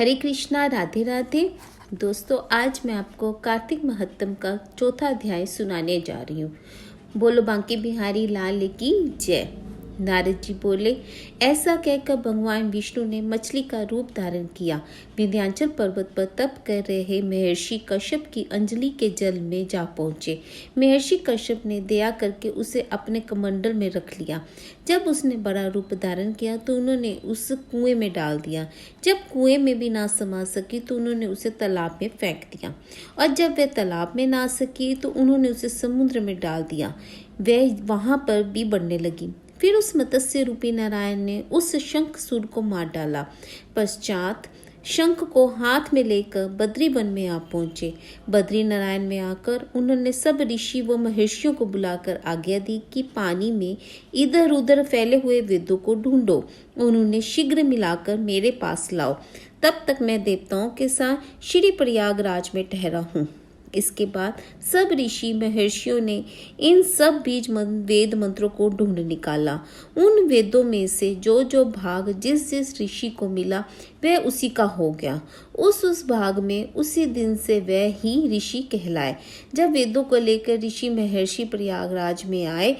हरे कृष्णा, राधे राधे। दोस्तों, आज मैं आपको कार्तिक महत्तम का चौथा अध्याय सुनाने जा रही हूँ। बोलो बांके बिहारी लाल की जय। नारद जी बोले, ऐसा कहकर भगवान विष्णु ने मछली का रूप धारण किया। विंध्याचल पर्वत पर तप कर रहे महर्षि कश्यप की अंजलि के जल में जा पहुंचे। महर्षि कश्यप ने दया करके उसे अपने कमंडल में रख लिया। जब उसने बड़ा रूप धारण किया तो उन्होंने उस कुएं में डाल दिया। जब कुएं में भी ना समा सकी तो उन्होंने उसे तालाब में फेंक दिया, और जब वह तालाब में ना सकी तो उन्होंने उसे समुद्र में डाल दिया। वह वहां पर भी बढ़ने लगी। फिर उस मत्स्य रूपी नारायण ने उस शंखसूर को मार डाला। पश्चात शंख को हाथ में लेकर बद्री वन में आ पहुंचे। बद्री नारायण में आकर उन्होंने सब ऋषि व महर्षियों को बुलाकर आज्ञा दी कि पानी में इधर उधर फैले हुए वेदों को ढूंढो, उन्होंने शीघ्र मिलाकर मेरे पास लाओ। तब तक मैं देवताओं के साथ श्री प्रयागराज में ठहरा हूँ। इसके बाद सब ऋषि महर्षियों ने इन सब बीज वेद मंत्रों को ढूंढ निकाला। उन वेदों में से जो जो भाग जिस जिस ऋषि को मिला वह उसी का हो गया। उस भाग में उसी दिन से वह ही ऋषि कहलाए। जब वेदों को लेकर ऋषि महर्षि प्रयागराज में आए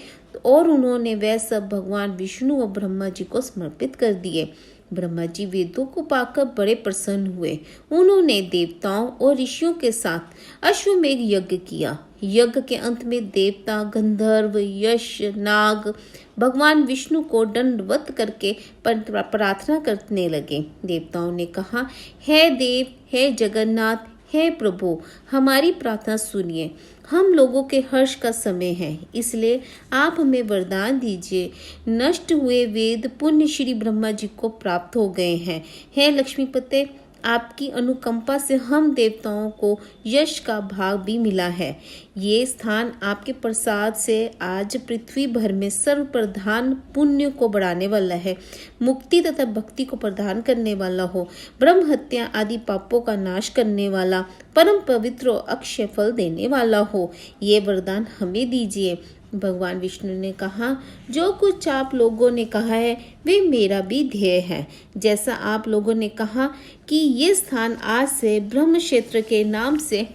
और उन्होंने वह सब भगवान विष्णु और ब्रह्मा जी को समर्पित कर दिए। ब्रह्मा जी वेदों को पाकर बड़े प्रसन्न हुए। उन्होंने देवताओं और ऋषियों के साथ अश्वमेघ यज्ञ किया। यज्ञ के अंत में देवता, गंधर्व, यक्ष, नाग भगवान विष्णु को दंडवत करके प्रार्थना करने लगे। देवताओं ने कहा, हे देव, हे जगन्नाथ, हे प्रभु, हमारी प्रार्थना सुनिए। हम लोगों के हर्ष का समय है, इसलिए आप हमें वरदान दीजिए। नष्ट हुए वेद पुण्य श्री ब्रह्मा जी को प्राप्त हो गए हैं। हे लक्ष्मीपते, आपकी अनुकंपा से हम देवताओं को यश का भाग भी मिला है। ये स्थान आपके प्रसाद से आज पृथ्वी भर में सर्व प्रधान पुण्य को बढ़ाने वाला है, मुक्ति तथा भक्ति को प्रदान करने वाला हो, ब्रह्म हत्या आदि पापों का नाश करने वाला, परम पवित्र और अक्षय फल देने वाला हो। ये वरदान हमें दीजिए। भगवान विष्णु ने कहा, जो कुछ आप लोगों ने कहा है वे मेरा भी ध्येय है। जैसा आप लोगों ने कहा कि ये स्थान आज से ब्रह्म क्षेत्र के नाम से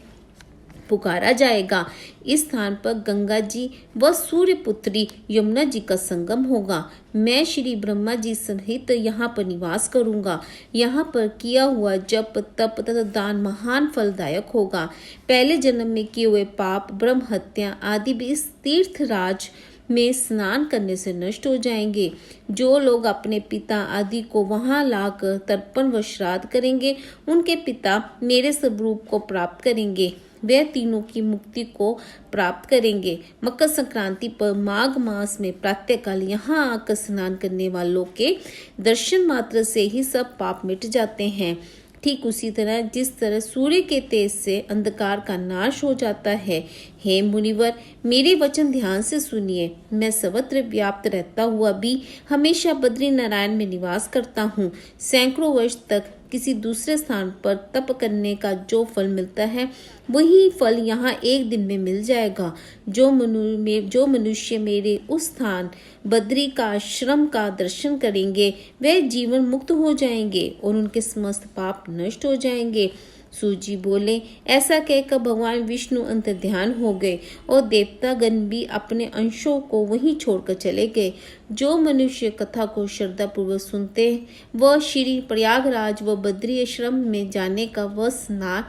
पुकारा जाएगा। इस स्थान पर गंगा जी व सूर्य पुत्री यमुना जी का संगम होगा। मैं श्री ब्रह्मा जी सहित यहाँ पर निवास करूँगा। यहाँ पर किया हुआ जप, तप तथा दान महान फलदायक होगा। पहले जन्म में किए हुए पाप, ब्रह्म हत्या आदि भी इस तीर्थ राज में स्नान करने से नष्ट हो जाएंगे। जो लोग अपने पिता आदि को वहां लाकर तर्पण व श्राद्ध करेंगे, उनके पिता मेरे स्वरूप को प्राप्त करेंगे। वे तीनों की मुक्ति को प्राप्त करेंगे। मकर संक्रांति पर माघ मास में प्रातःकाल यहाँ आकर स्नान करने वालों के दर्शन मात्र से ही सब पाप मिट जाते हैं। ठीक उसी तरह जिस तरह सूर्य के तेज से अंधकार का नाश हो जाता है। हे मुनिवर, मेरे वचन ध्यान से सुनिए। मैं सर्वत्र व्याप्त रहता हुआ भी हमेशा बद्री नारायण में निवास करता हूँ। सैकड़ों वर्ष तक किसी दूसरे स्थान पर तप करने का जो फल मिलता है वही फल यहाँ एक दिन में मिल जाएगा। जो मनुष्य मेरे उस स्थान बद्री का आश्रम का दर्शन करेंगे वे जीवन मुक्त हो जाएंगे और उनके समस्त पाप नष्ट हो जाएंगे। सूजी बोले, ऐसा कहकर भगवान विष्णु अंतर्ध्यान हो गए और देवतागण भी अपने अंशों को वहीं छोड़कर चले गए। जो मनुष्य कथा को श्रद्धा पूर्वक सुनते वह श्री प्रयागराज व बद्री आश्रम में जाने का व स्नान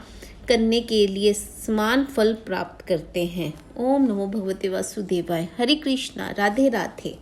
करने के लिए समान फल प्राप्त करते हैं। ओम नमो भगवते वासुदेवाय। हरे कृष्णा, राधे राधे।